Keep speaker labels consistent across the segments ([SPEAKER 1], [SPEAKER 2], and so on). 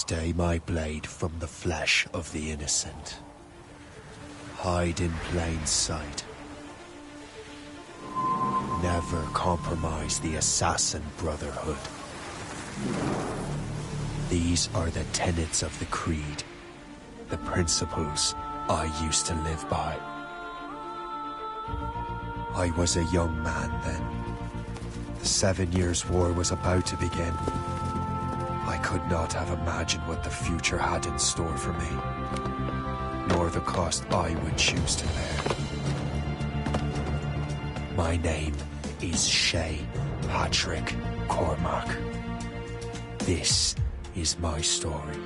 [SPEAKER 1] Stay my blade from the flesh of the innocent. Hide in plain sight. Never compromise the Assassin Brotherhood. These are the tenets of the Creed, the principles I used to live by. I was a young man then. The 7 Years' War was about to begin. I could not have imagined what the future had in store for me, nor the cost I would choose to bear. My name is Shay Patrick Cormac. This is my story.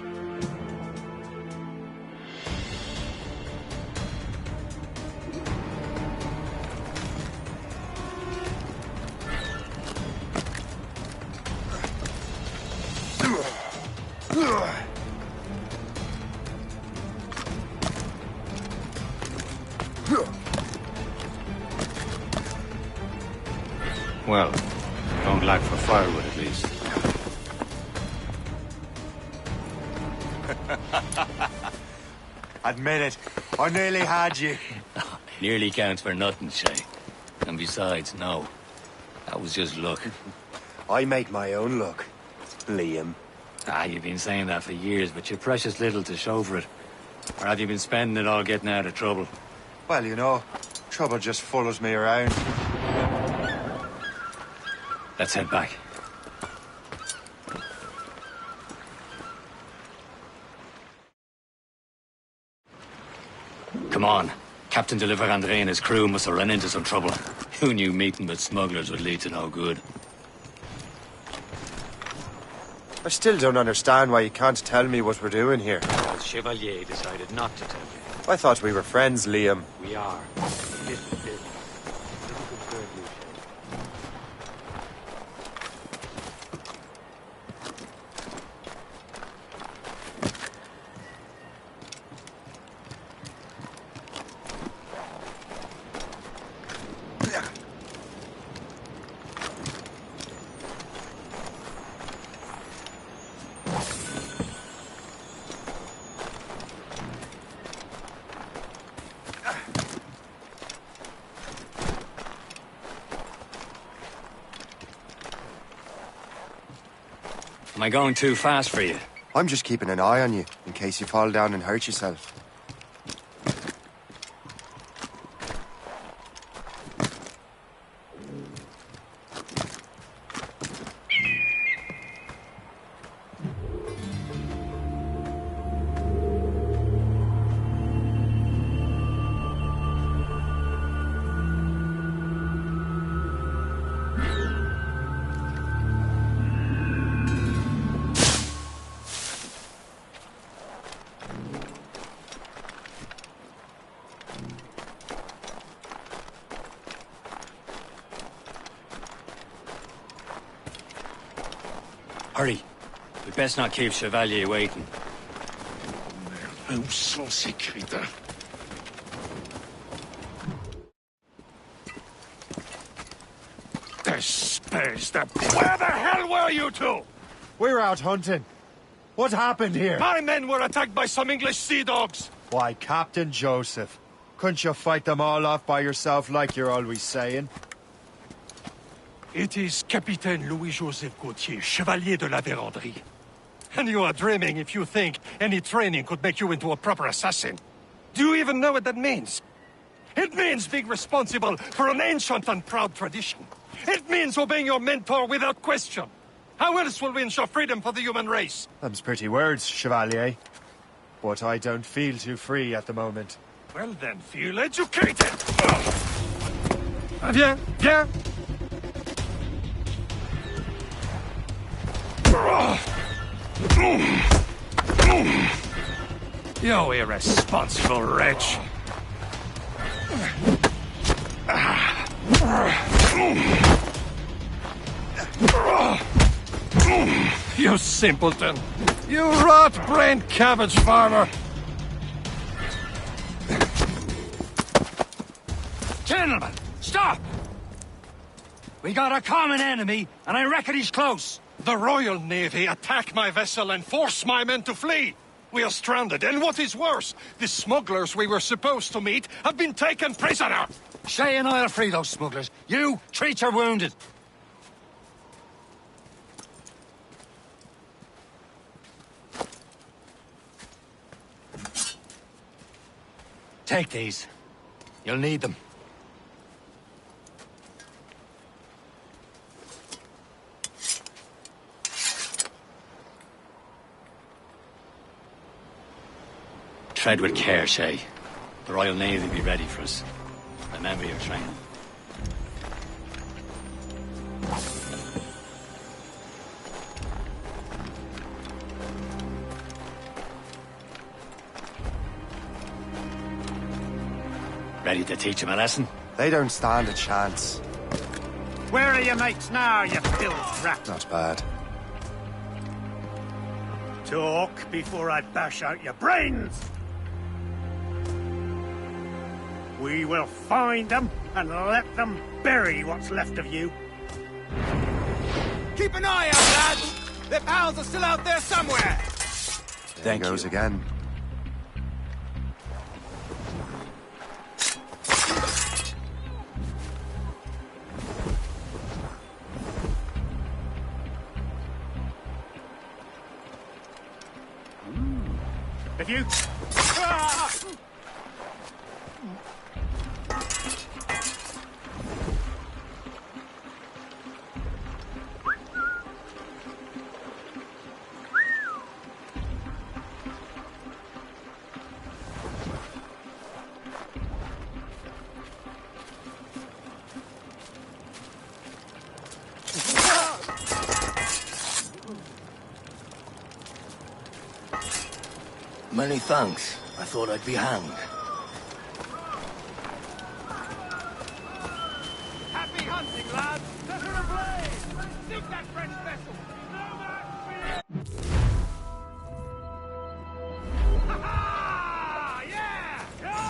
[SPEAKER 2] Well, don't lack for firewood at least.
[SPEAKER 3] Admit it, I nearly had you.
[SPEAKER 2] Nearly counts for nothing, Shay. And besides, no. That was just luck.
[SPEAKER 3] I make my own luck, Liam.
[SPEAKER 2] You've been saying that for years, but you've precious little to show for it. Or have you been spending it all getting out of trouble?
[SPEAKER 3] Well, you know, trouble just follows me around.
[SPEAKER 2] Let's head back. Come on. Captain de Andre and his crew must have run into some trouble. Who knew meeting with smugglers would lead to no good?
[SPEAKER 3] I still don't understand why you can't tell me what we're doing here.
[SPEAKER 2] Well, Chevalier decided not to tell you.
[SPEAKER 3] I thought we were friends, Liam.
[SPEAKER 2] We are. Am I going too fast for you?
[SPEAKER 3] I'm just keeping an eye on you, in case you fall down and hurt yourself.
[SPEAKER 2] Hurry. We best not keep Chevalier waiting.
[SPEAKER 4] Mais où sont ces crétins? Espèce de... Where the hell were you two?
[SPEAKER 3] We're out hunting. What happened here?
[SPEAKER 4] My men were attacked by some English sea dogs.
[SPEAKER 3] Why, Captain Joseph. Couldn't you fight them all off by yourself like you're always saying?
[SPEAKER 4] It is Capitaine Louis-Joseph Gauthier, Chevalier de la Vérendrye. And you are dreaming if you think any training could make you into a proper assassin. Do you even know what that means? It means being responsible for an ancient and proud tradition. It means obeying your mentor without question. How else will we ensure freedom for the human race?
[SPEAKER 3] Them's pretty words, Chevalier. But I don't feel too free at the moment.
[SPEAKER 4] Well then, feel educated! Viens, viens! You irresponsible wretch! You simpleton! You rot-brained cabbage farmer!
[SPEAKER 2] Gentlemen, stop! We got a common enemy, and I reckon he's close.
[SPEAKER 4] The Royal Navy attack my vessel and force my men to flee. We are stranded, and what is worse, the smugglers we were supposed to meet have been taken prisoner.
[SPEAKER 2] Shay and I'll free those smugglers. You, treat your wounded. Take these. You'll need them. Tread with care, Shay. The Royal Navy will be ready for us. Remember your training. Ready to teach him a lesson?
[SPEAKER 3] They don't stand a chance.
[SPEAKER 5] Where are your mates now, you filth rat?
[SPEAKER 3] Not bad.
[SPEAKER 5] Talk before I bash out your brains! We will find them and let them bury what's left of you.
[SPEAKER 6] Keep an eye out, lads! Their pals are still out there somewhere!
[SPEAKER 3] There he goes again.
[SPEAKER 5] If you...
[SPEAKER 7] Many thanks. I thought I'd be hanged.
[SPEAKER 6] Happy hunting, lads! Set her ablaze! Sink that French vessel! No more fear! Ha-ha! Yeah! Yeah!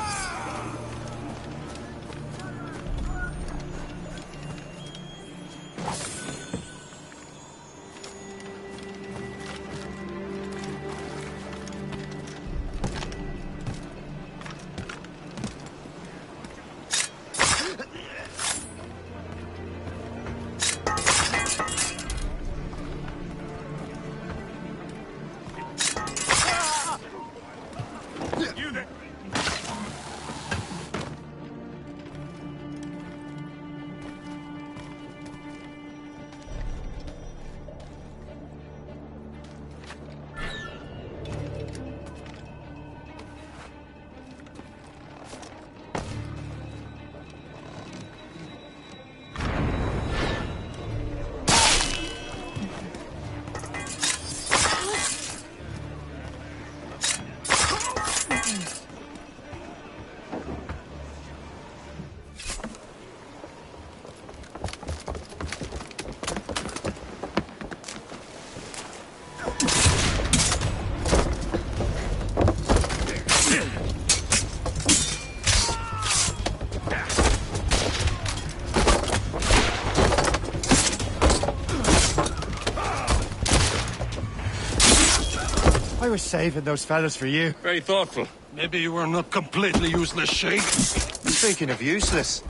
[SPEAKER 3] I was saving those fellas for you.
[SPEAKER 4] Very thoughtful. Maybe you were not completely useless, Shay.
[SPEAKER 3] Speaking of useless,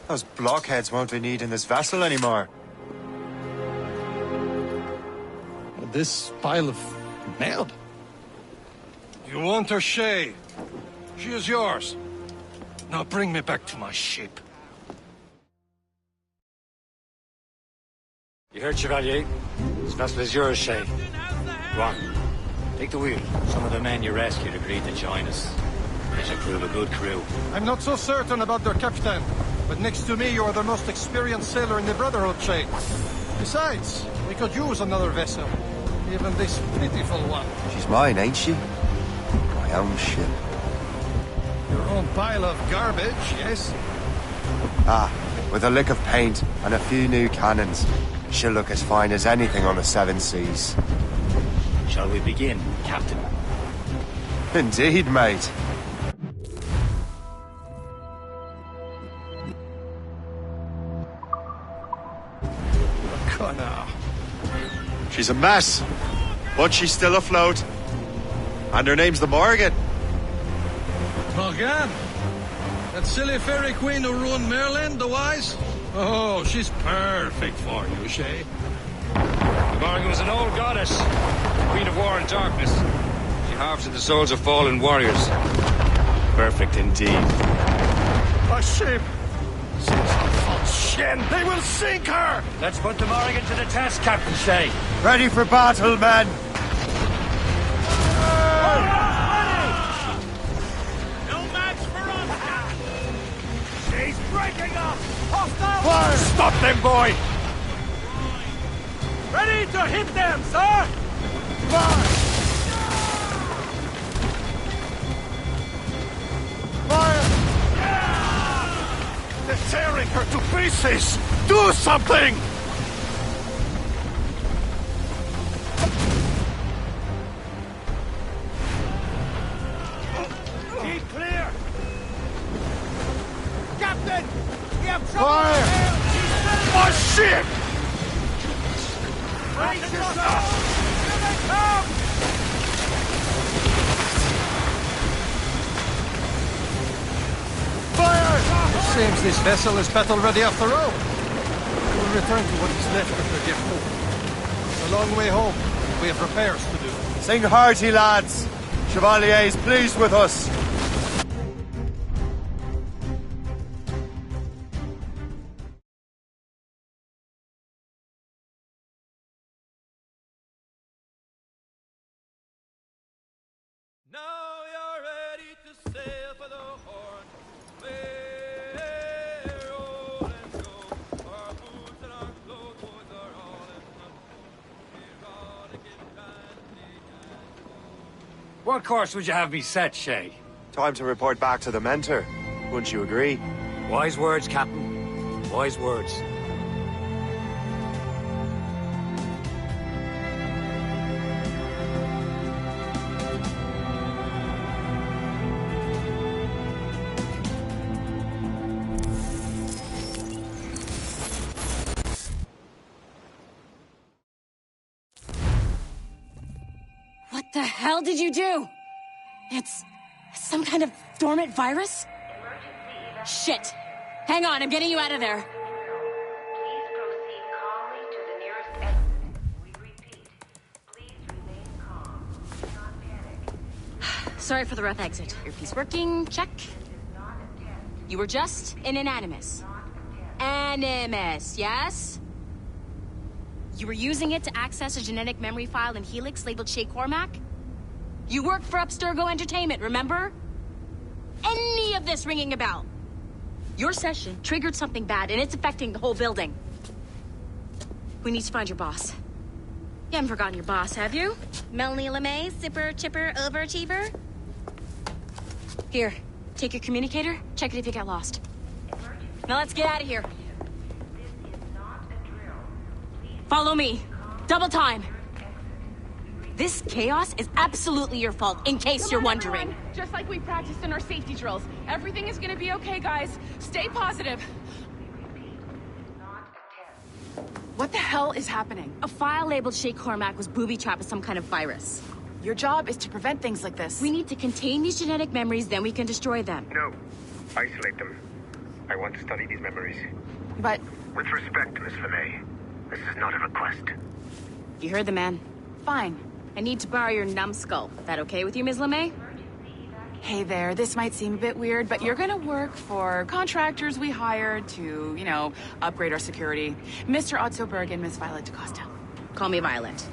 [SPEAKER 3] those blockheads won't be needing this vessel anymore.
[SPEAKER 4] This pile of mud. You want her, Shay? She is yours. Now bring me back to my ship.
[SPEAKER 2] You heard, Chevalier? This vessel is yours, Shay. Go on. Take the wheel. Some of the men you rescued agreed to join us. They should prove a good crew.
[SPEAKER 4] I'm not so certain about their captain, but next to me you are the most experienced sailor in the Brotherhood, Shay. Besides, we could use another vessel. Even this pitiful one.
[SPEAKER 3] She's mine, ain't she? My own ship.
[SPEAKER 4] Your own pile of garbage, yes?
[SPEAKER 3] Ah, with a lick of paint and a few new cannons, she'll look as fine as anything on the seven seas.
[SPEAKER 2] Shall we begin, Captain?
[SPEAKER 3] Indeed, mate.
[SPEAKER 4] Connor.
[SPEAKER 3] She's a mess, but she's still afloat. And her name's the Morgan.
[SPEAKER 8] Morgan? That silly fairy queen who ruined Merlin, the wise? Oh, she's perfect for you, Shay.
[SPEAKER 2] The Morgan was an old goddess, queen of war and darkness. She harvested the souls of fallen warriors. Perfect indeed.
[SPEAKER 4] A ship! Shen, they will sink her!
[SPEAKER 2] Let's put the Morgan to the test, Captain Shay.
[SPEAKER 3] Ready for battle, men!
[SPEAKER 6] No match for us! She's breaking up! Hostile!
[SPEAKER 4] Fire! Stop them, boy!
[SPEAKER 6] Ready to hit them, sir!
[SPEAKER 3] Fire! Fire!
[SPEAKER 4] They're tearing her to pieces! Do something!
[SPEAKER 6] Keep clear! Captain! We have trouble!
[SPEAKER 3] Fire!
[SPEAKER 4] My ship!
[SPEAKER 6] Brace yourself! Here they come!
[SPEAKER 3] Fire!
[SPEAKER 8] It seems this vessel is battle ready after all. We'll return to what is left of the gift. It's a long way home. We have repairs to do.
[SPEAKER 3] Sing hearty, lads. Chevalier is pleased with us.
[SPEAKER 6] Now you're ready to sail for the Horn. We're old and go. Our boots and our clothes, boys, are all in the erotic and
[SPEAKER 2] What course would you have me set, Shay?
[SPEAKER 3] Time to report back to the mentor. Wouldn't you agree?
[SPEAKER 2] Wise words, Captain. Wise words.
[SPEAKER 9] What the hell did you do? It's some kind of dormant virus? Shit. Hang on, I'm getting you out of there.
[SPEAKER 10] Please proceed calmly to the nearest exit. We repeat, please remain calm. Do not panic.
[SPEAKER 9] Sorry for the rough exit. Earpiece working, check.
[SPEAKER 10] Not a test.
[SPEAKER 9] You were just in an animus. Animus, yes? You were using it to access a genetic memory file in Helix labeled Shay Cormac? You worked for Abstergo Entertainment, remember? Any of this ringing a bell? Your session triggered something bad, and it's affecting the whole building. We need to find your boss. You haven't forgotten your boss, have you? Melanie LeMay, zipper, chipper, overachiever? Here, take your communicator, check it if you get lost. Now let's get out of here.
[SPEAKER 10] This is not a drill. Please
[SPEAKER 9] Follow me. Double time. This chaos is absolutely your fault, in case you're wondering.
[SPEAKER 11] Everyone. Just like we practiced in our safety drills. Everything is gonna be okay, guys. Stay positive.
[SPEAKER 10] not a test.
[SPEAKER 11] What the hell is happening?
[SPEAKER 9] A file labeled Shay Cormac was booby-trapped with some kind of virus.
[SPEAKER 11] Your job is to prevent things like this.
[SPEAKER 9] We need to contain these genetic memories, then we can destroy them.
[SPEAKER 12] No. Isolate them. I want to study these memories.
[SPEAKER 11] But
[SPEAKER 12] With respect, Miss LeMay, this is not a request.
[SPEAKER 9] You heard the man.
[SPEAKER 11] fine.
[SPEAKER 9] I need to borrow your numbskull. That okay with you, Ms. LeMay?
[SPEAKER 11] Hey there, this might seem a bit weird, but you're gonna work for contractors we hired to, upgrade our security. Mr. Otto Berg and Miss Violet DaCosta.
[SPEAKER 9] Call me Violet.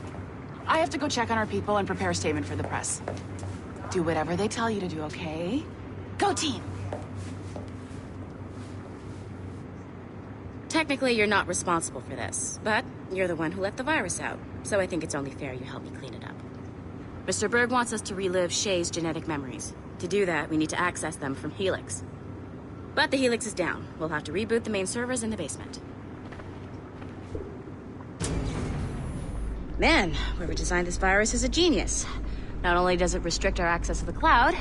[SPEAKER 11] I have to go check on our people and prepare a statement for the press. Do whatever they tell you to do, okay? Go team!
[SPEAKER 9] Technically, you're not responsible for this, but you're the one who let the virus out, so I think it's only fair you help me clean it up. Mr. Berg wants us to relive Shay's genetic memories. To do that, we need to access them from Helix. But the Helix is down. We'll have to reboot the main servers in the basement. Man, whoever designed this virus is a genius. Not only does it restrict our access to the cloud,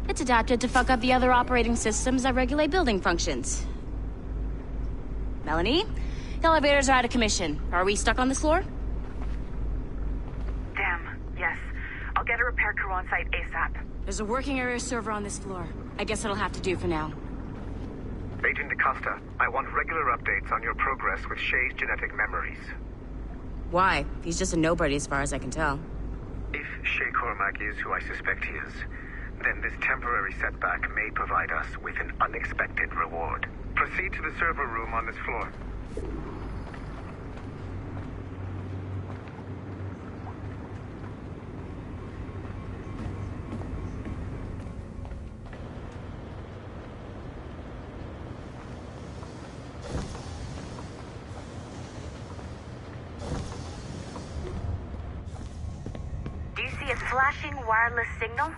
[SPEAKER 9] it's adapted to fuck up the other operating systems that regulate building functions. Melanie, the elevators are out of commission. Are we stuck on this floor?
[SPEAKER 11] Get a repair crew on site ASAP.
[SPEAKER 9] There's a working area server on this floor. I guess it'll have to do for now.
[SPEAKER 12] Agent DaCosta, I want regular updates on your progress with Shay's genetic memories.
[SPEAKER 9] Why? He's just a nobody as far as I can tell.
[SPEAKER 12] If Shay Cormac is who I suspect he is, then this temporary setback may provide us with an unexpected reward. Proceed to the server room on this floor.
[SPEAKER 10] Do you see a flashing wireless signal?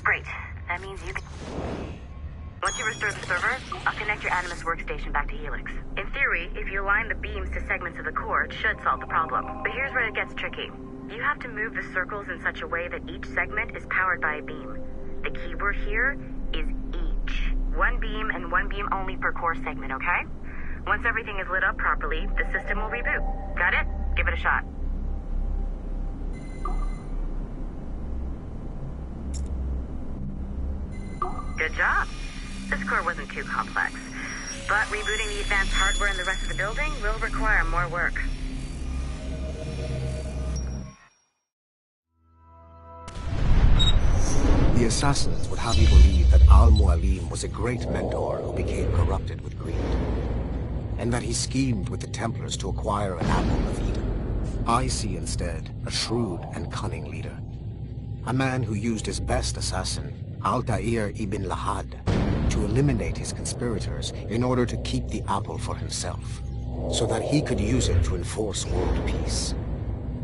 [SPEAKER 10] Great. That means you can... Once you restore the server, I'll connect your Animus workstation back to Helix. In theory, if you align the beams to segments of the core, it should solve the problem. But here's where it gets tricky. You have to move the circles in such a way that each segment is powered by a beam. The keyword here is each. One beam and one beam only per core segment, okay? Once everything is lit up properly, the system will reboot. Got it? Give it a shot. Good job. This core wasn't too complex, but rebooting the advanced hardware in the rest of the building will require more work.
[SPEAKER 13] The assassins would have you believe that Al-Mualim was a great mentor who became corrupted with greed, and that he schemed with the Templars to acquire an apple of Eden. I see instead a shrewd and cunning leader, a man who used his best assassin, Altair ibn Lahad, to eliminate his conspirators in order to keep the apple for himself, so that he could use it to enforce world peace.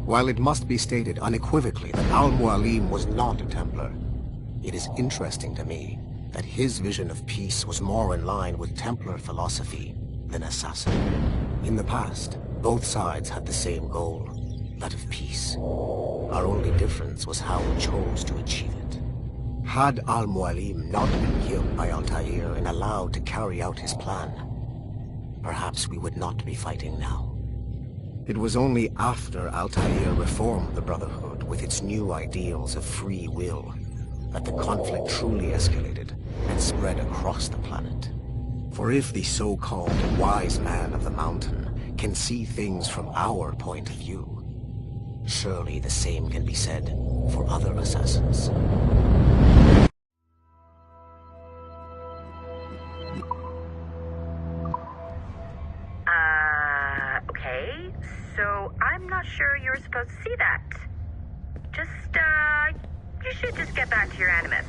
[SPEAKER 13] While it must be stated unequivocally that Al-Mualim was not a Templar, it is interesting to me that his vision of peace was more in line with Templar philosophy than assassin. In the past, both sides had the same goal, that of peace. Our only difference was how we chose to achieve it. Had Al-Mualim not been killed by Altair and allowed to carry out his plan, perhaps we would not be fighting now. It was only after Altair reformed the Brotherhood with its new ideals of free will that the conflict truly escalated and spread across the planet. For if the so-called wise man of the mountain can see things from our point of view, surely the same can be said for other assassins.
[SPEAKER 10] Okay, so I'm not sure you were supposed to see that. You should just get back to your Animus.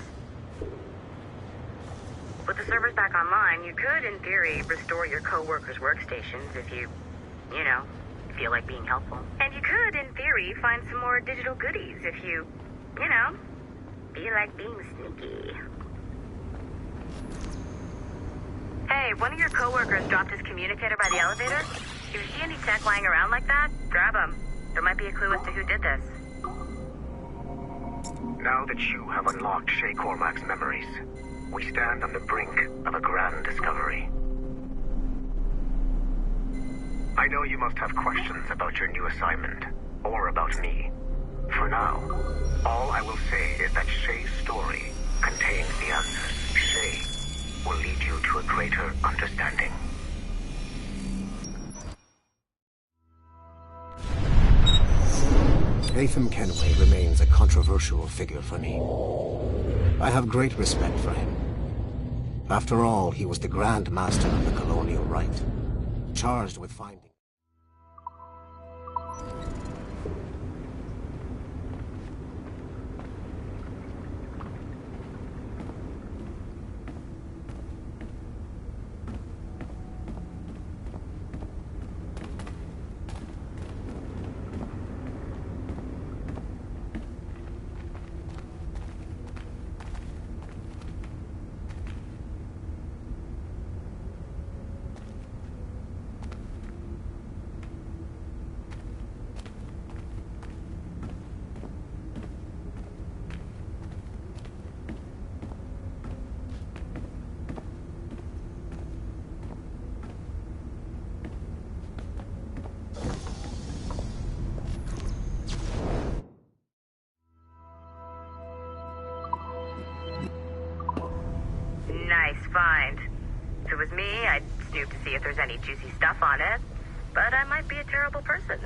[SPEAKER 10] With the servers back online, you could, in theory, restore your co-workers' workstations if you feel like being helpful. And you could, in theory, find some more digital goodies if you feel like being sneaky. Hey, one of your co-workers dropped his communicator by the elevator. If you see any tech lying around like that, grab them. There might be a clue as to who did this.
[SPEAKER 12] Now that you have unlocked Shay Cormac's memories, we stand on the brink of a grand discovery. I know you must have questions about your new assignment, or about me. For now, all I will say is that Shay's story contains the answers. Shay will lead you to a greater understanding.
[SPEAKER 13] Latham Kenway remains a controversial figure for me. I have great respect for him. After all, he was the Grand Master of the Colonial Rite, charged with finding...
[SPEAKER 10] find. If it was me, I'd snoop to see if there's any juicy stuff on it. But I might be a terrible person.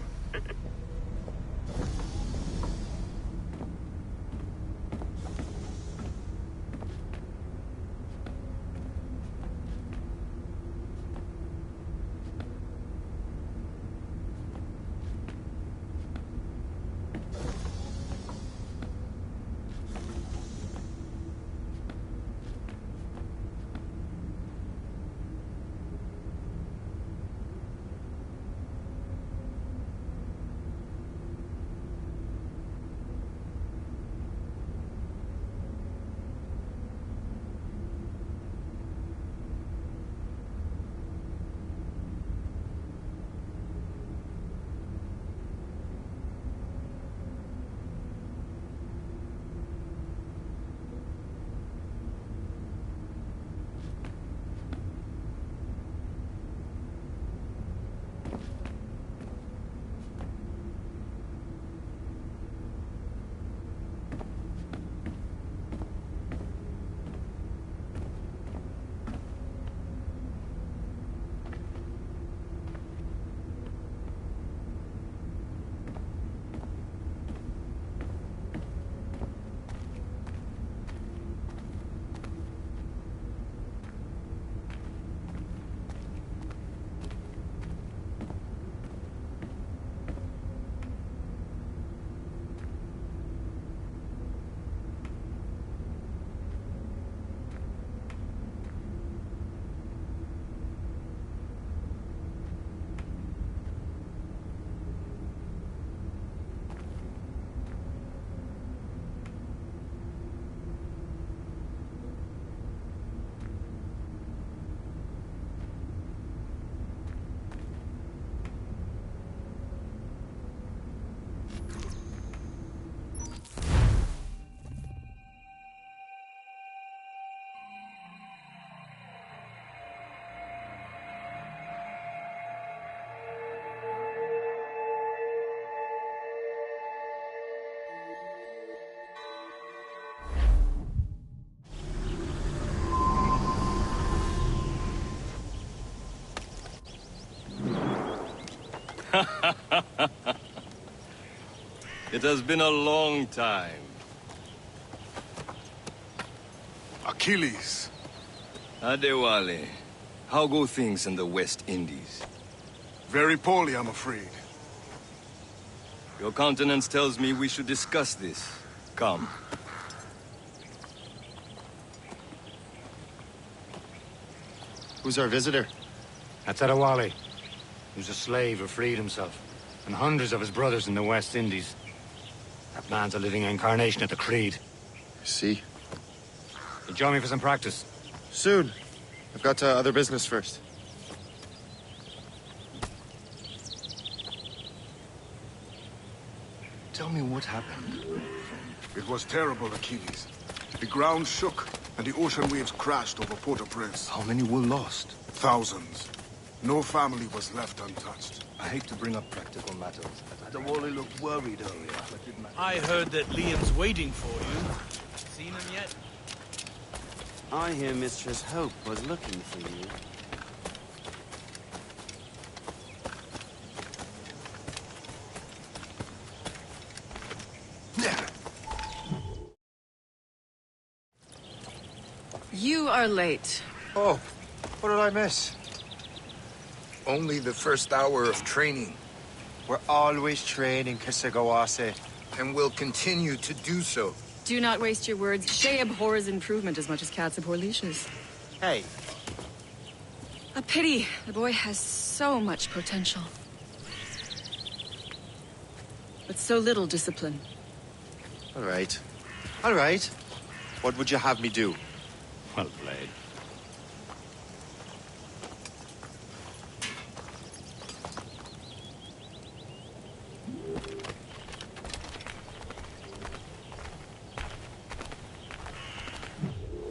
[SPEAKER 6] It has been a long time.
[SPEAKER 14] Achilles.
[SPEAKER 6] Adewale, how go things in the West Indies?
[SPEAKER 14] Very poorly, I'm afraid.
[SPEAKER 6] Your countenance tells me we should discuss this. Come.
[SPEAKER 3] Who's our visitor?
[SPEAKER 2] That's Adewale. He was a slave who freed himself. And hundreds of his brothers in the West Indies. That man's a living incarnation of the Creed.
[SPEAKER 3] See?
[SPEAKER 2] You join me for some practice?
[SPEAKER 3] Soon. I've got other business first.
[SPEAKER 6] Tell me what happened.
[SPEAKER 14] It was terrible, Achilles. The ground shook, and the ocean waves crashed over Port-au-Prince.
[SPEAKER 6] How many were lost?
[SPEAKER 14] Thousands. No family was left untouched.
[SPEAKER 6] I hate to bring up practical matters, but Adewale looked worried earlier.
[SPEAKER 15] I heard that Liam's waiting for you. Seen him yet?
[SPEAKER 16] I hear Mistress Hope was looking for you.
[SPEAKER 11] You are late.
[SPEAKER 1] Oh, what did I miss?
[SPEAKER 17] Only the first hour of training.
[SPEAKER 3] We're always training, Kisagawase.
[SPEAKER 17] And will continue to do so.
[SPEAKER 11] Do not waste your words. Shay abhors improvement as much as cats abhor leashes.
[SPEAKER 3] Hey.
[SPEAKER 11] A pity. The boy has so much potential. But so little discipline.
[SPEAKER 3] All right. All right. What would you have me do?
[SPEAKER 2] Well played.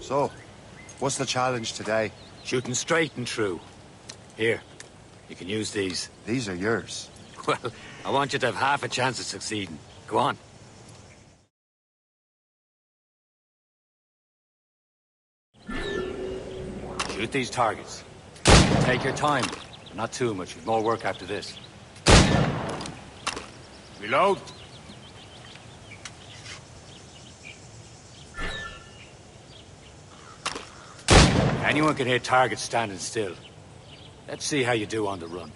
[SPEAKER 3] So, what's the challenge today?
[SPEAKER 2] Shooting straight and true. Here, you can use these.
[SPEAKER 3] These are yours.
[SPEAKER 2] Well, I want you to have half a chance of succeeding. Go on. Shoot these targets. Take your time, but not too much. We've more work after this. Reload. Anyone can hit targets standing still. Let's see how you do on the run.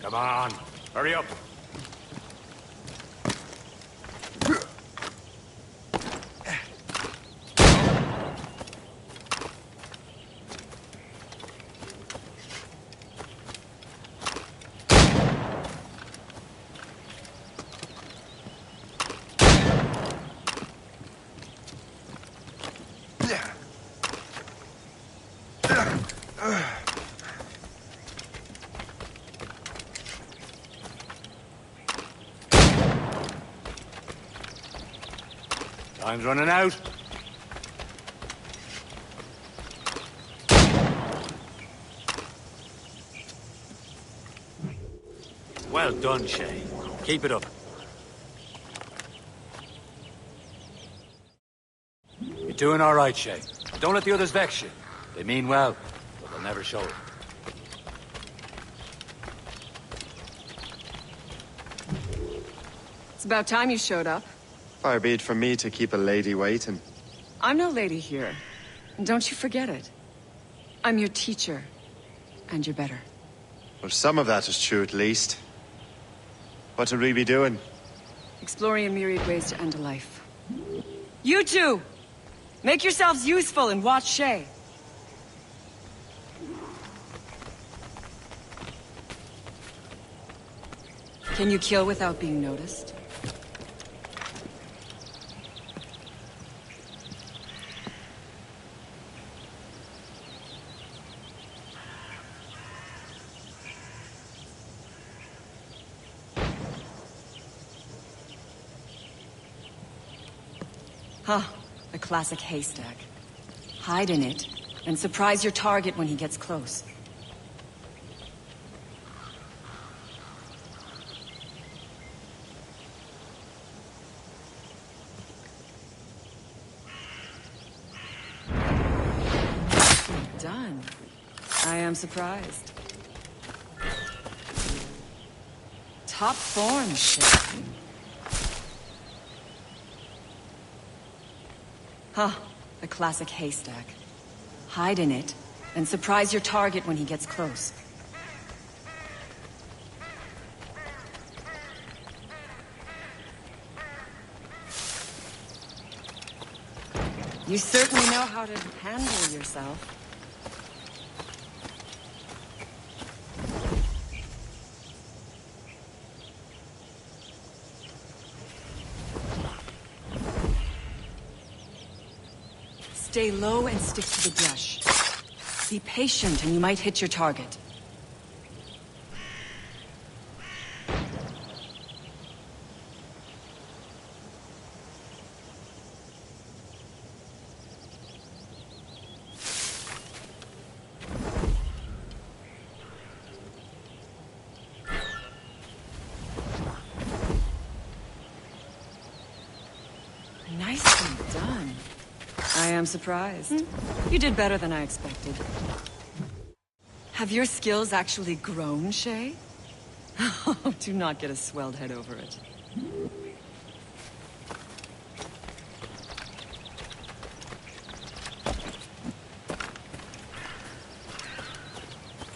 [SPEAKER 2] Come on, hurry up. Time's running out. Well done, Shay. Keep it up. You're doing all right, Shay. Don't let the others vex you. They mean well, but they'll never show it.
[SPEAKER 18] It's about time you showed up.
[SPEAKER 3] Far be it from me to keep a lady waiting.
[SPEAKER 18] I'm no lady here. Don't you forget it. I'm your teacher. And you're better.
[SPEAKER 3] Well, some of that is true at least. What would we be doing?
[SPEAKER 18] Exploring a myriad ways to end a life. You two! Make yourselves useful and watch Shay. Can you kill without being noticed? Huh. A classic haystack. Hide in it, and surprise your target when he gets close. Done. I am surprised. Top form, shit. Huh. A classic haystack. Hide in it, and surprise your target when he gets close. You certainly know how to handle yourself. Stay low and stick to the brush. Be patient and you might hit your target. Nicely done. I am surprised. You did better than I expected. Have your skills actually grown, Shay? Oh, do not get a swelled head over it.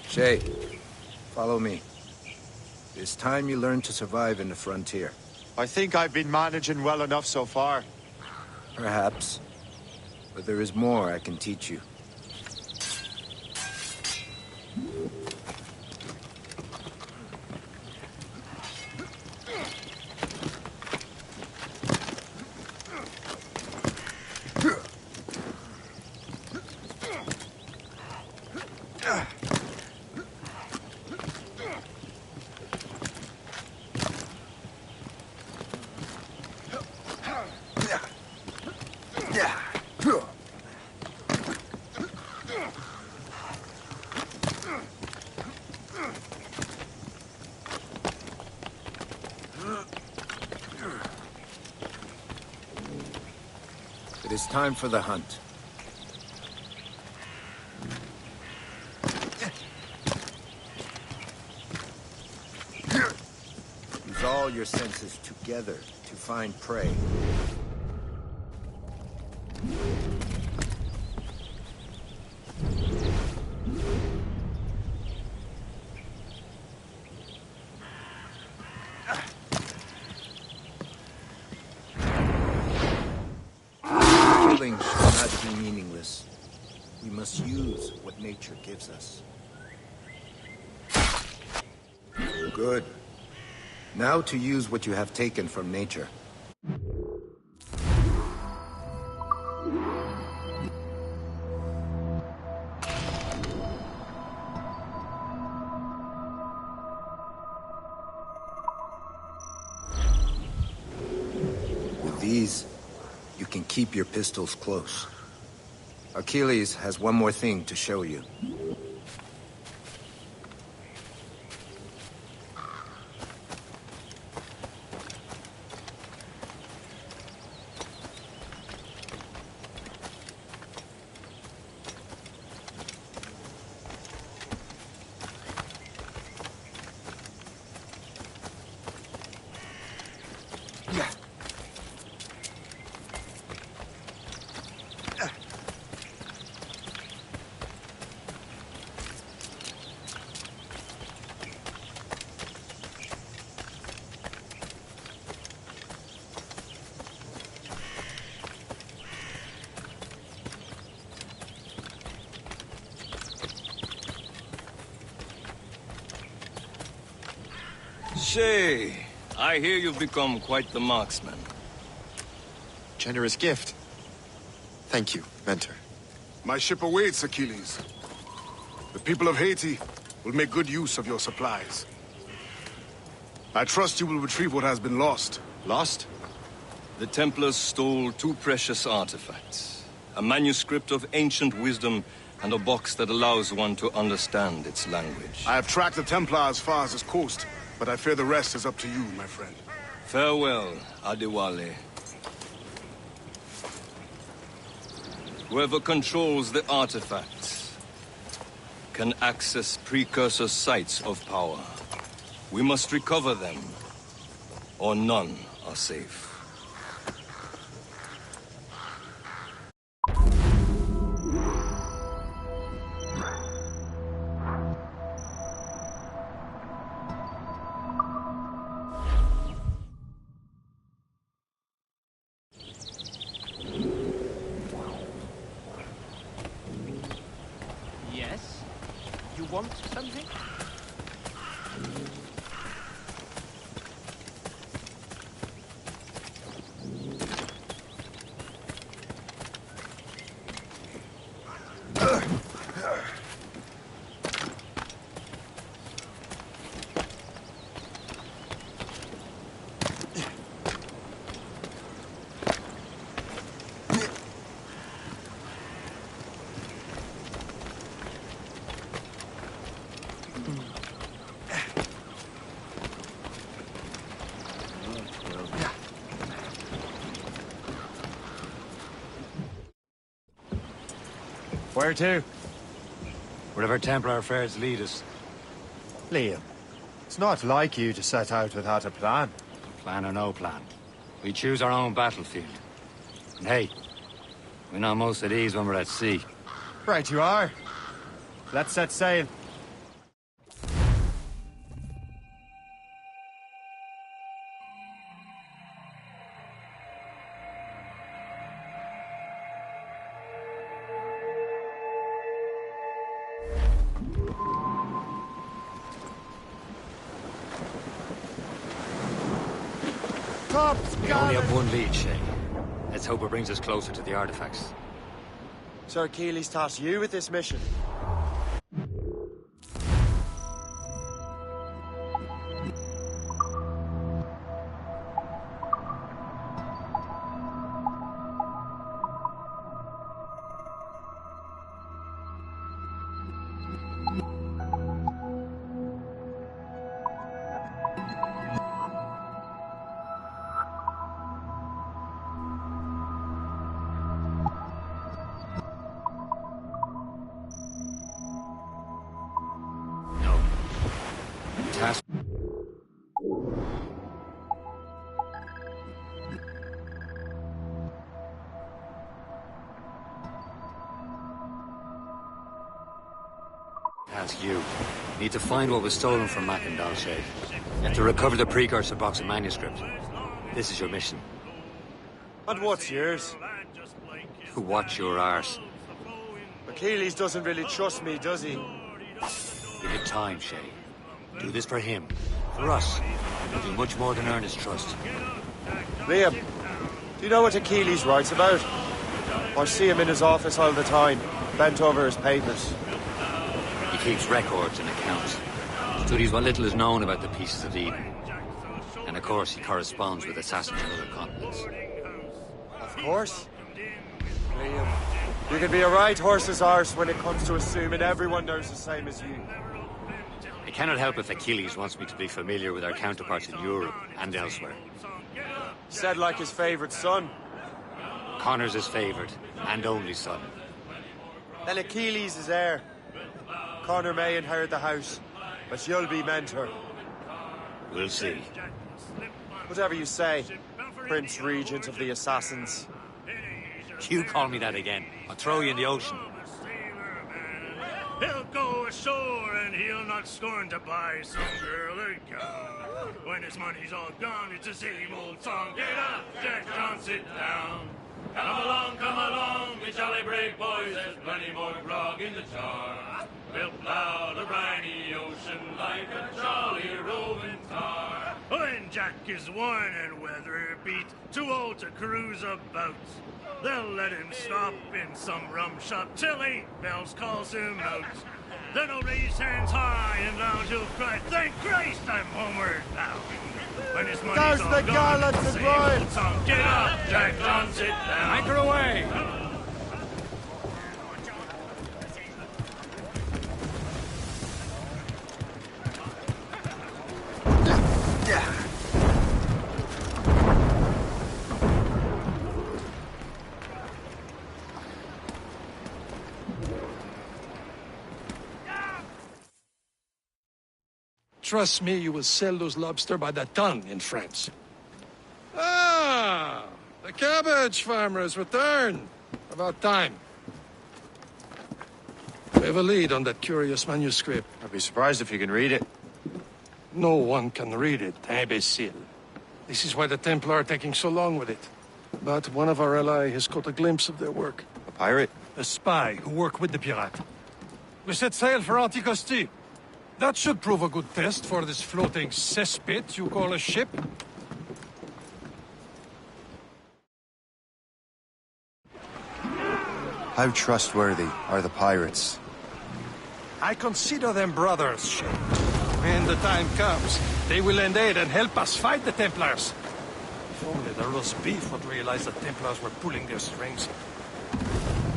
[SPEAKER 17] Shay, follow me. It's time you learn to survive in the frontier.
[SPEAKER 3] I think I've been managing well enough so far.
[SPEAKER 17] Perhaps. But there is more I can teach you. is time for the hunt. Use all your senses together to find prey. Killing should not be meaningless. We must use what nature gives us. Good. Now to use what you have taken from nature. With these, you can keep your pistols close. Achilles has one more thing to show you.
[SPEAKER 19] Shay, I hear you've become quite the marksman.
[SPEAKER 1] Generous gift. Thank you, Mentor.
[SPEAKER 14] My ship awaits, Achilles. The people of Haiti will make good use of your supplies. I trust you will retrieve what has been lost.
[SPEAKER 1] Lost?
[SPEAKER 19] The Templars stole 2 precious artifacts. A manuscript of ancient wisdom and a box that allows one to understand its language.
[SPEAKER 14] I have tracked the Templar as far as this coast, but I fear the rest is up to you, my friend.
[SPEAKER 19] Farewell, Adewale. Whoever controls the artifacts can access precursor sites of power. We must recover them, or none are safe.
[SPEAKER 2] Yes? You want something? Where to? Wherever Templar affairs lead us.
[SPEAKER 3] Liam, it's not like you to set out without a plan.
[SPEAKER 2] Plan or no plan. We choose our own battlefield. And hey, we know most of these when we're at sea.
[SPEAKER 3] Right you are. Let's set sail.
[SPEAKER 2] We only have one lead, Shay. Let's hope it brings us closer to the artifacts.
[SPEAKER 3] Sir Achilles tasked you with this mission.
[SPEAKER 2] That's you. You need to find what was stolen from Mackandal, Shay. You have to recover the precursor box of manuscript. This is your mission.
[SPEAKER 3] And what's yours?
[SPEAKER 2] Watch your arse.
[SPEAKER 3] Achilles doesn't really trust me, does he?
[SPEAKER 2] Give it time, Shay. Do this for him. For us. You'll do much more than earn his trust.
[SPEAKER 3] Liam, do you know what Achilles writes about? I see him in his office all the time, bent over his papers.
[SPEAKER 2] He keeps records and accounts. Studies what little is known about the Pieces of Eden. And of course, he corresponds with assassins on other continents.
[SPEAKER 3] Of course. Liam, you can be a right horse's arse when it comes to assuming everyone knows the same as you.
[SPEAKER 2] I cannot help if Achilles wants me to be familiar with our counterparts in Europe and elsewhere.
[SPEAKER 3] Said like his favorite son.
[SPEAKER 2] Connor's his favorite and only son.
[SPEAKER 3] Then Achilles is heir. Connor may inherit the house, but you'll be mentor.
[SPEAKER 2] We'll see.
[SPEAKER 3] Whatever you say, Prince Regent of the Assassins.
[SPEAKER 2] You call me that again, I'll throw you in the ocean.
[SPEAKER 5] He'll go ashore and he'll not scorn to buy some girl a gun. When his money's all gone, it's the same old song. Get up, Jack John, sit down. Come along, we jolly brave boys. There's plenty more grog in the jar. We'll plow the briny ocean like a jolly roving tar. When Jack is worn and weather beat, too old to cruise about, they'll let him stop in some rum shop till 8 bells calls him out. Then he'll raise hands high and loud he'll cry, thank Christ I'm homeward bound. When his money's
[SPEAKER 3] There's
[SPEAKER 5] all
[SPEAKER 3] the
[SPEAKER 5] gone,
[SPEAKER 3] gallant
[SPEAKER 5] it's the same
[SPEAKER 3] Brian.
[SPEAKER 5] old song. Get up, Jack John, sit down.
[SPEAKER 2] Anchor away!
[SPEAKER 4] Trust me, you will sell those lobster by the ton in France. Ah, the cabbage farmer has returned. About time. We have a lead on that curious manuscript.
[SPEAKER 3] I'd be surprised if you can read it.
[SPEAKER 4] No one can read it, imbecile. This is why the Templar are taking so long with it. But one of our allies has caught a glimpse of their work.
[SPEAKER 3] A pirate?
[SPEAKER 4] A spy who worked with the pirate. We set sail for Anticosti. That should prove a good test for this floating cesspit you call a ship.
[SPEAKER 3] How trustworthy are the pirates?
[SPEAKER 4] I consider them brothers, Shay. When the time comes, they will lend aid and help us fight the Templars. If only the roast beef would realize the Templars were pulling their strings.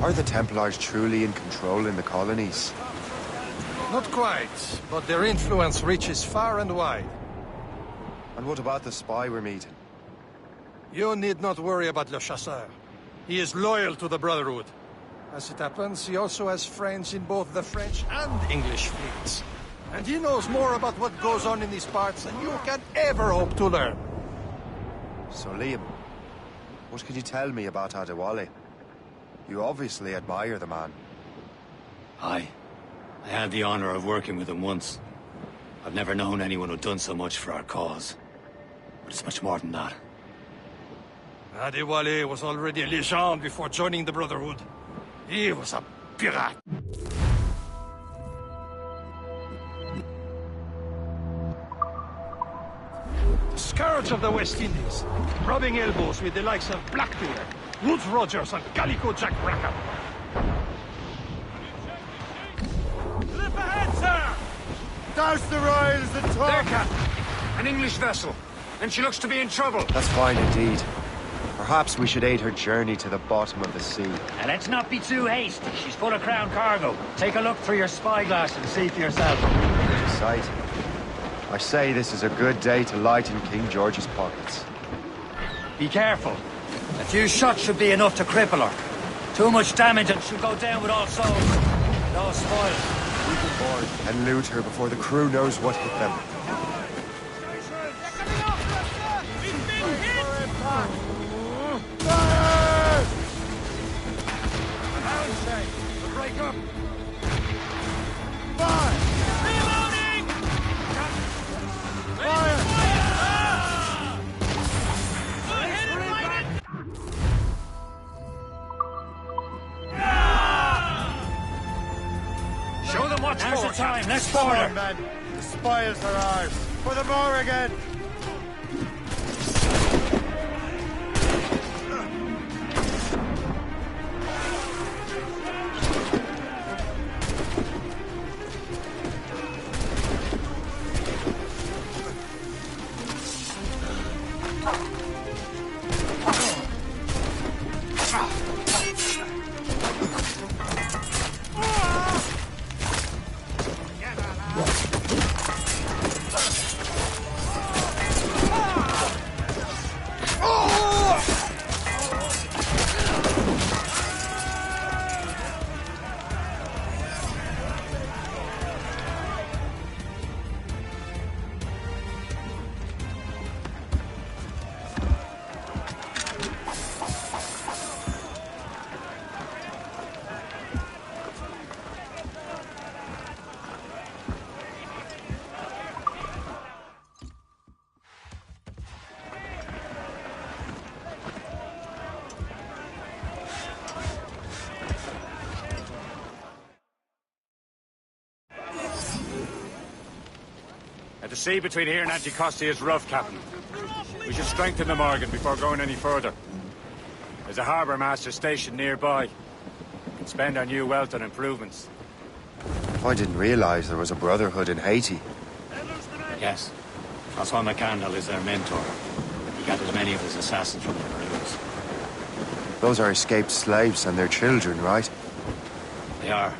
[SPEAKER 3] Are the Templars truly in control in the colonies?
[SPEAKER 4] Not quite, but their influence reaches far and wide.
[SPEAKER 3] And what about the spy we're meeting?
[SPEAKER 4] You need not worry about Le Chasseur. He is loyal to the Brotherhood. As it happens, he also has friends in both the French and English fleets. And he knows more about what goes on in these parts than you can ever hope to learn.
[SPEAKER 3] So, Liam, what can you tell me about Adewale? You obviously admire the man.
[SPEAKER 2] Aye. I had the honor of working with him once. I've never known anyone who'd done so much for our cause. But it's much more than that.
[SPEAKER 4] Adewale was already a legend before joining the Brotherhood. He was a pirate. The scourge of the West Indies, rubbing elbows with the likes of Blackbeard, Woods Rogers, and Calico Jack Rackham.
[SPEAKER 5] Slip ahead, sir!
[SPEAKER 3] Douse the royals and talk!
[SPEAKER 2] There, Captain! An English vessel, and she looks to be in trouble.
[SPEAKER 3] That's fine indeed. Perhaps we should aid her journey to the bottom of the sea.
[SPEAKER 2] And let's not be too hasty. She's full of crown cargo. Take a look through your spyglass and see for yourself.
[SPEAKER 3] There's a sight. I say this is a good day to lighten King George's pockets.
[SPEAKER 2] Be careful. A few shots should be enough to cripple her. Too much damage and she'll go down with all souls. And all spoils.
[SPEAKER 3] Keep aboard and loot her before the crew knows what hit them.
[SPEAKER 4] Fire! Break up! Fire!
[SPEAKER 2] time. Let's
[SPEAKER 3] Come
[SPEAKER 2] border.
[SPEAKER 3] on, men. The spoils are ours. For the Morrigan!
[SPEAKER 20] The sea between here and Anticosti is rough, Captain. We should strengthen the Morgan before going any further. There's a harbour master stationed nearby. We can spend our new wealth on improvements.
[SPEAKER 3] I didn't realize there was a brotherhood in Haiti.
[SPEAKER 2] Yes. Francois McCandle is their mentor. He gathers many of his assassins from the crews.
[SPEAKER 3] Those are escaped slaves and their children, right?
[SPEAKER 2] They are.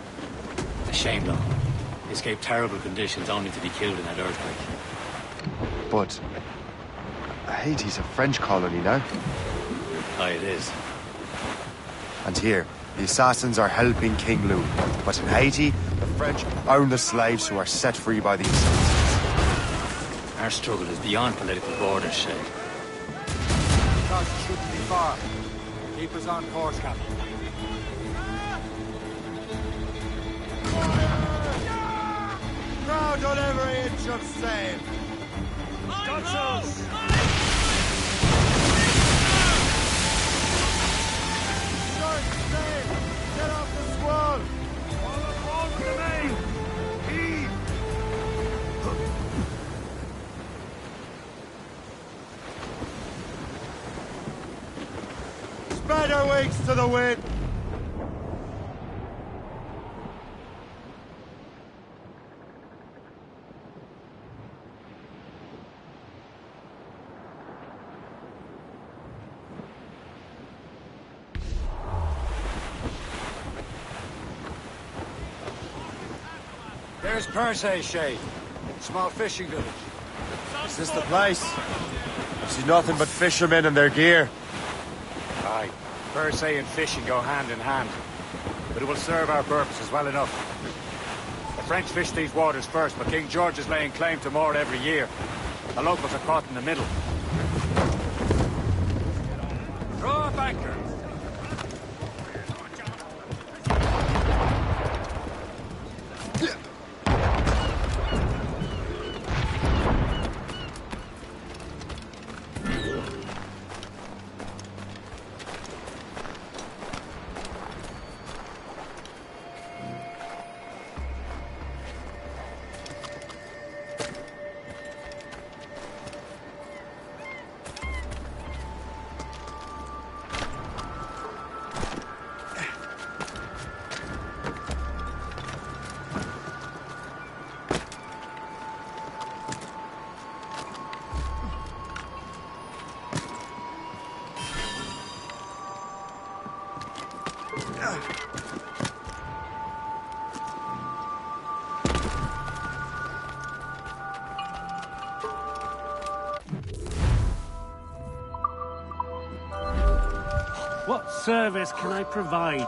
[SPEAKER 2] A shame, though. They escaped terrible conditions only to be killed in that earthquake.
[SPEAKER 3] But Haiti's a French colony now.
[SPEAKER 2] Aye, it is.
[SPEAKER 3] And here, the assassins are helping King Louis. But in Haiti, the French own the slaves who are set free by the assassins.
[SPEAKER 2] Our struggle is beyond political borders, Shay.
[SPEAKER 20] Shots shouldn't be far. Keep us on course, Captain.
[SPEAKER 3] Proud on every inch of save.
[SPEAKER 5] Dutchels!
[SPEAKER 3] Short save! Get off the squall!
[SPEAKER 5] On the wall with the main! Heave!
[SPEAKER 3] Spread our wings to the wind!
[SPEAKER 20] There's Perse, Shay. Small fishing village.
[SPEAKER 3] Is this the place? I see nothing but fishermen and their gear.
[SPEAKER 20] Aye. Perse and fishing go hand in hand. But it will serve our purposes well enough. The French fish these waters first, but King George is laying claim to more every year. The locals are caught in the middle. Throw up anchor!
[SPEAKER 5] What service can I provide?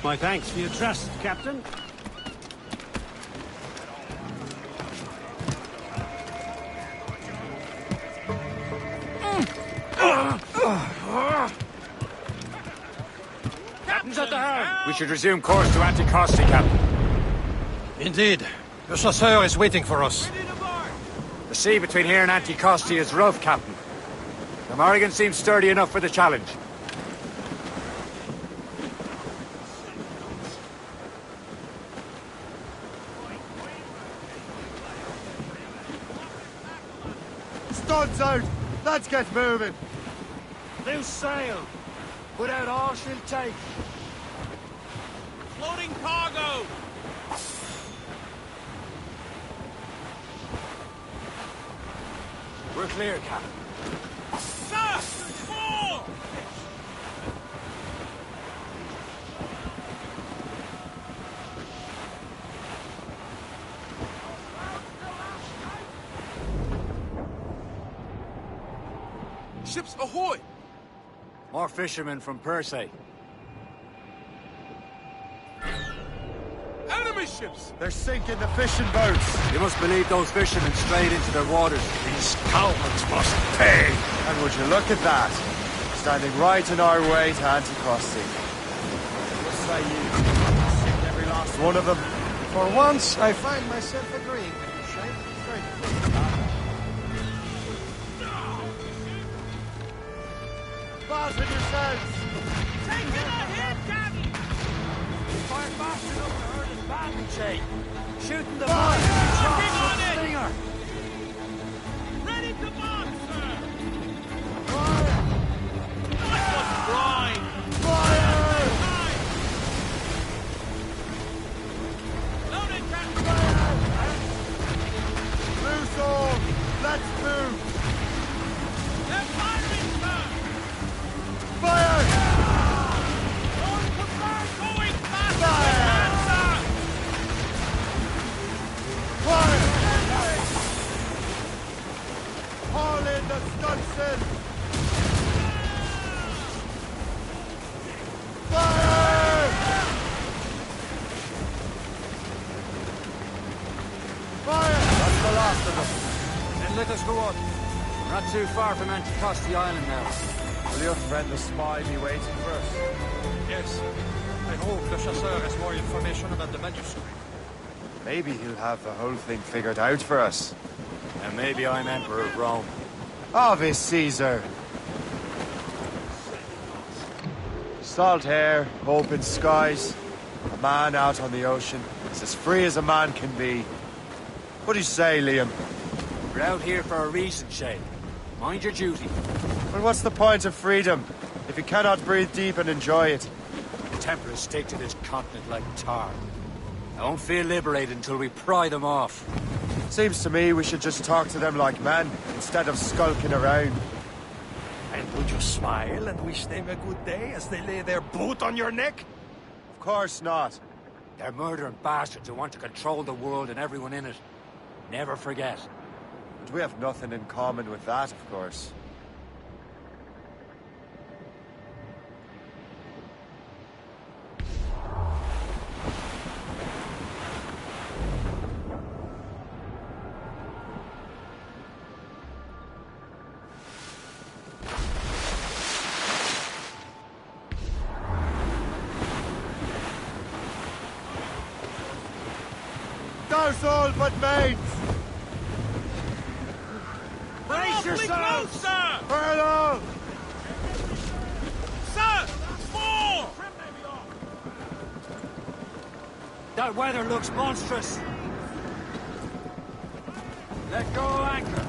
[SPEAKER 20] My thanks for your trust, Captain. Captain's at the helm. We should resume course to Anticosti, Captain.
[SPEAKER 8] Indeed. The chasseur is waiting for us.
[SPEAKER 20] The sea between here and Anticosti is rough, Captain. The Morrigan seems sturdy enough for the challenge.
[SPEAKER 3] Studs out! Let's get moving!
[SPEAKER 20] Loose sail! Put out all she'll take!
[SPEAKER 15] Floating cargo!
[SPEAKER 20] We're clear, Captain.
[SPEAKER 15] Sir! More!
[SPEAKER 20] Ships ahoy! More fishermen from Persay.
[SPEAKER 15] Enemy ships!
[SPEAKER 3] They're sinking the fishing boats!
[SPEAKER 20] You must believe those fishermen strayed into their waters.
[SPEAKER 4] These cowards must pay!
[SPEAKER 3] And would you look at that? Standing right in our way to Anticosti. What say you? Sink every last one of them.
[SPEAKER 8] For once, I find myself agreeing with you, Shay. Very good.
[SPEAKER 3] Fasten yourselves!
[SPEAKER 15] Taking a hit, Captain!
[SPEAKER 20] Fire fast enough to hurt us badly, Shay. Shooting the
[SPEAKER 3] Fire!
[SPEAKER 15] Working on it!
[SPEAKER 20] stinger!
[SPEAKER 15] Ready to march, sir!
[SPEAKER 3] Fire!
[SPEAKER 15] Nice one, Brian!
[SPEAKER 3] Fire!
[SPEAKER 15] Loaded, Captain!
[SPEAKER 3] Loose all! Let's move!
[SPEAKER 15] They're firing, sir!
[SPEAKER 3] Fire!
[SPEAKER 15] Going fast as we can, sir!
[SPEAKER 3] Fire! Haul in the stunsail! Fire! Fire! That's the last of them.
[SPEAKER 8] Then let us go on.
[SPEAKER 20] We're not too far from Anticosti Island now.
[SPEAKER 3] Will your friend the spy be waiting for us?
[SPEAKER 8] Yes. I hope the chasseur has more information about the manuscript.
[SPEAKER 3] Maybe he'll have the whole thing figured out for us.
[SPEAKER 20] And maybe I'm Emperor of Rome.
[SPEAKER 3] Ave Caesar! Salt air, open skies, a man out on the ocean. It's as free as a man can be. What do you say, Liam?
[SPEAKER 20] We're out here for a reason, Shay. Mind your duty.
[SPEAKER 3] Well, what's the point of freedom if you cannot breathe deep and enjoy it?
[SPEAKER 20] The Templars stick to this continent like tar. I won't feel liberated until we pry them off.
[SPEAKER 3] Seems to me we should just talk to them like men, instead of skulking around.
[SPEAKER 4] And would you smile and wish them a good day as they lay their boot on your neck?
[SPEAKER 3] Of course not.
[SPEAKER 20] They're murdering bastards who want to control the world and everyone in it. Never forget.
[SPEAKER 3] But we have nothing in common with that, of course. Douse all but mates!
[SPEAKER 15] Brace yourselves! Close, sir!
[SPEAKER 3] Furlough!
[SPEAKER 15] Sir! More!
[SPEAKER 20] That weather looks monstrous. Let go anchor.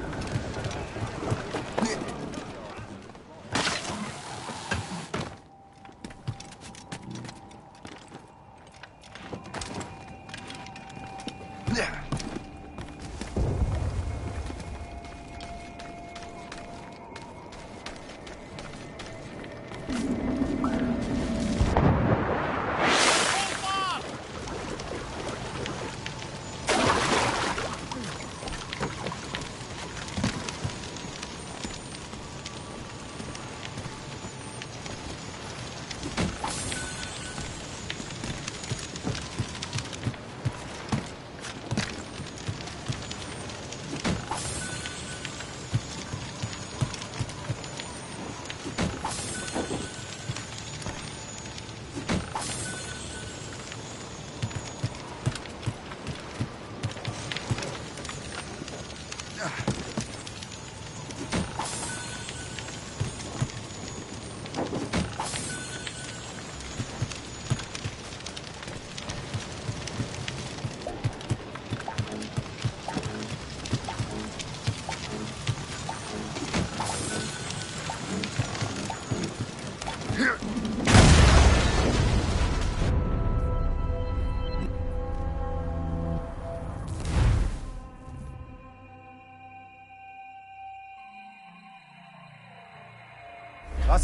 [SPEAKER 3] That's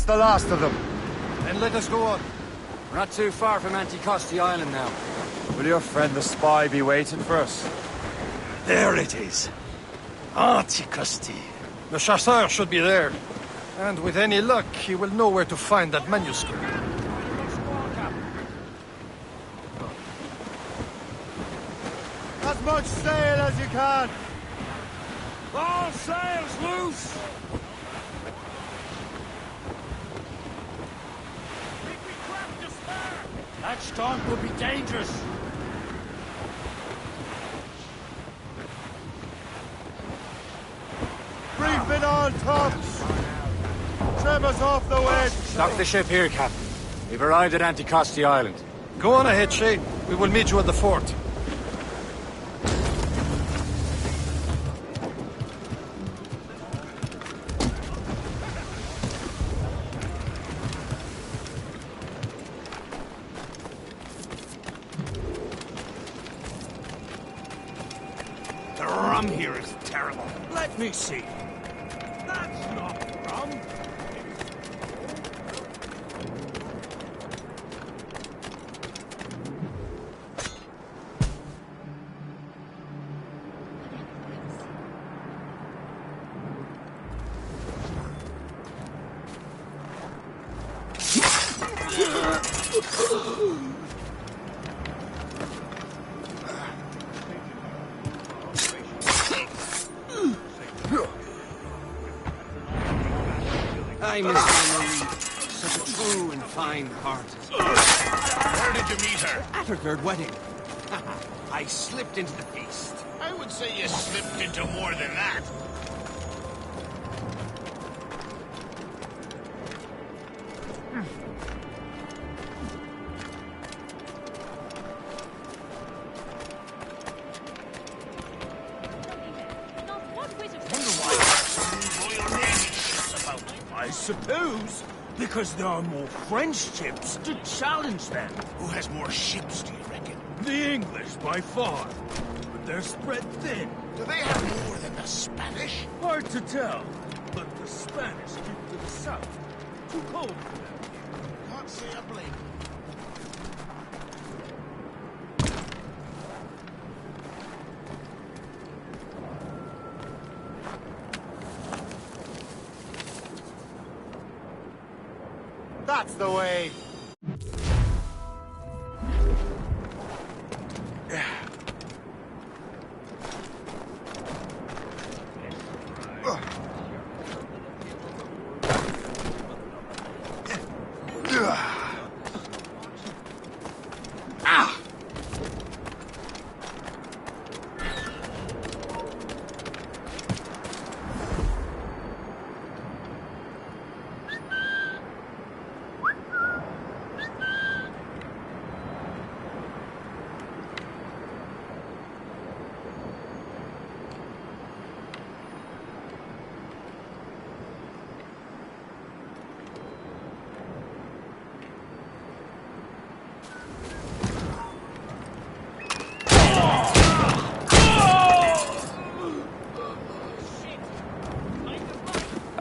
[SPEAKER 3] the last of them.
[SPEAKER 8] Then let us go on.
[SPEAKER 20] We're not too far from Anticosti Island now.
[SPEAKER 3] Will your friend the spy be waiting for us?
[SPEAKER 4] There it is. Anticosti.
[SPEAKER 8] The chasseur should be there. And with any luck, he will know where to find that manuscript.
[SPEAKER 3] As much sail as you can!
[SPEAKER 20] All sails loose! That storm could be dangerous.
[SPEAKER 3] Reefing on tops! Trim us off the wind!
[SPEAKER 20] Dock the ship here, Captain. We've arrived at Anticosti Island.
[SPEAKER 8] Go on ahead, Shay. We will meet you at the fort.
[SPEAKER 4] The rum here is terrible. Let me see. That's not rum.
[SPEAKER 21] Hi, Mr. Marie. Such a true and fine heart.
[SPEAKER 5] Where did you meet her?
[SPEAKER 21] At her third wedding. I slipped into the feast.
[SPEAKER 5] I would say you slipped into more than that.
[SPEAKER 4] I suppose because there are more French ships to challenge them.
[SPEAKER 5] Who has more ships, do you reckon?
[SPEAKER 4] The English, by far. But they're spread thin.
[SPEAKER 5] Do they have more than the Spanish?
[SPEAKER 4] Hard to tell. But the Spanish keep to the south. Too cold for them.
[SPEAKER 5] Can't say I blame them.
[SPEAKER 3] That's the way!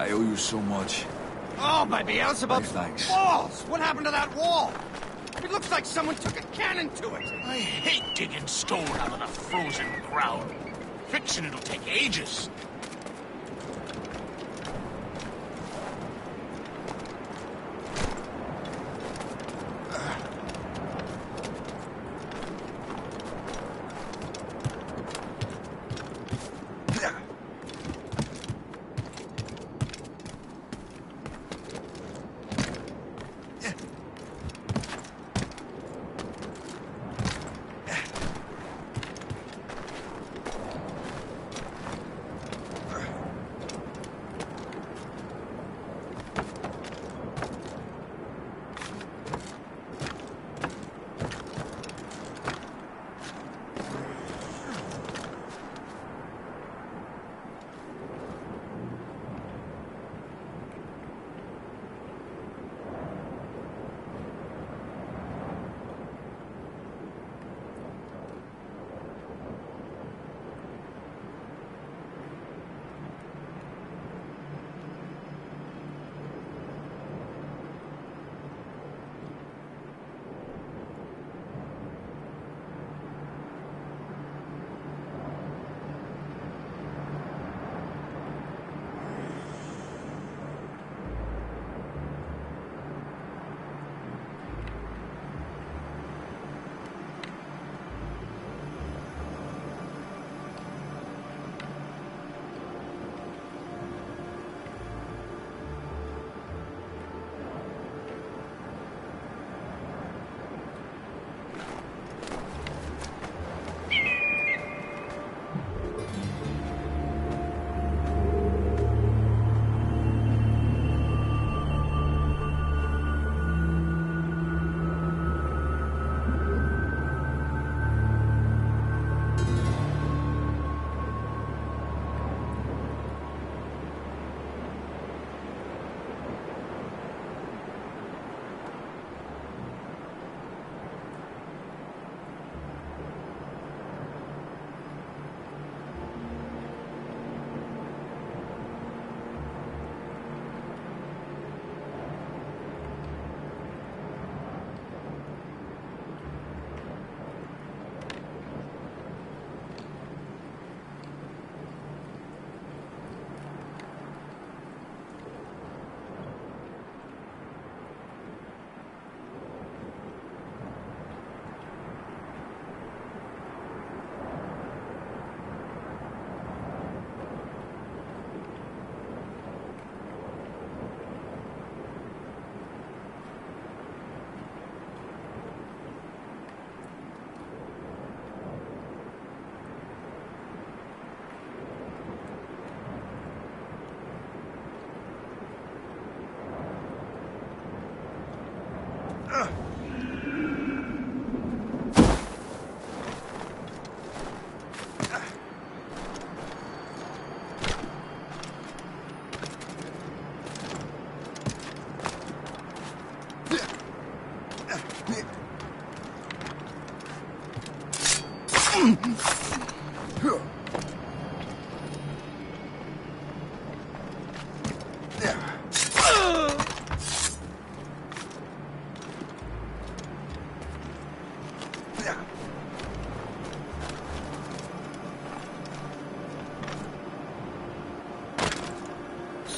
[SPEAKER 17] I owe you so much.
[SPEAKER 21] Oh, by Beelzebub's
[SPEAKER 17] My thanks.
[SPEAKER 21] balls! What happened to that wall? It looks like someone took a cannon to it.
[SPEAKER 5] I hate digging stone out of the frozen ground. Fixing it'll take ages.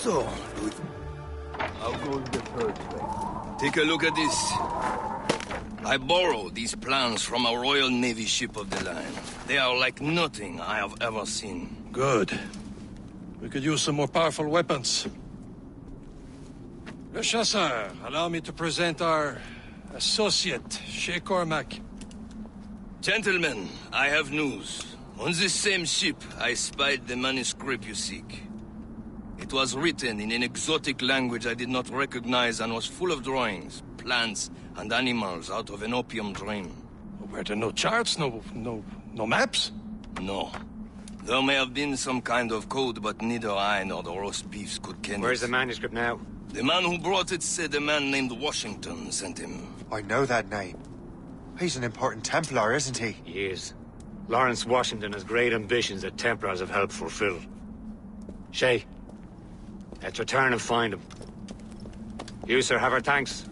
[SPEAKER 19] So, I'll go the third way. Take a look at this. I borrowed these plans from a Royal Navy ship of the line. They are like nothing I have ever seen.
[SPEAKER 4] Good. We could use some more powerful weapons. Le Chasseur, allow me to present our associate, Shay Cormac.
[SPEAKER 19] Gentlemen, I have news. On this same ship, I spied the manuscript you seek. It was written in an exotic language I did not recognize and was full of drawings, plants, and animals out of an opium dream.
[SPEAKER 4] Were there no charts, no maps?
[SPEAKER 19] No. There may have been some kind of code, but neither I nor the roast beefs could ken it.
[SPEAKER 20] Where's the manuscript now?
[SPEAKER 19] The man who brought it said a man named Washington sent him.
[SPEAKER 3] I know that name. He's an important Templar, isn't he?
[SPEAKER 20] He is. Lawrence Washington has great ambitions that Templars have helped fulfill. Shay, let's return and find him. You, sir, have our thanks.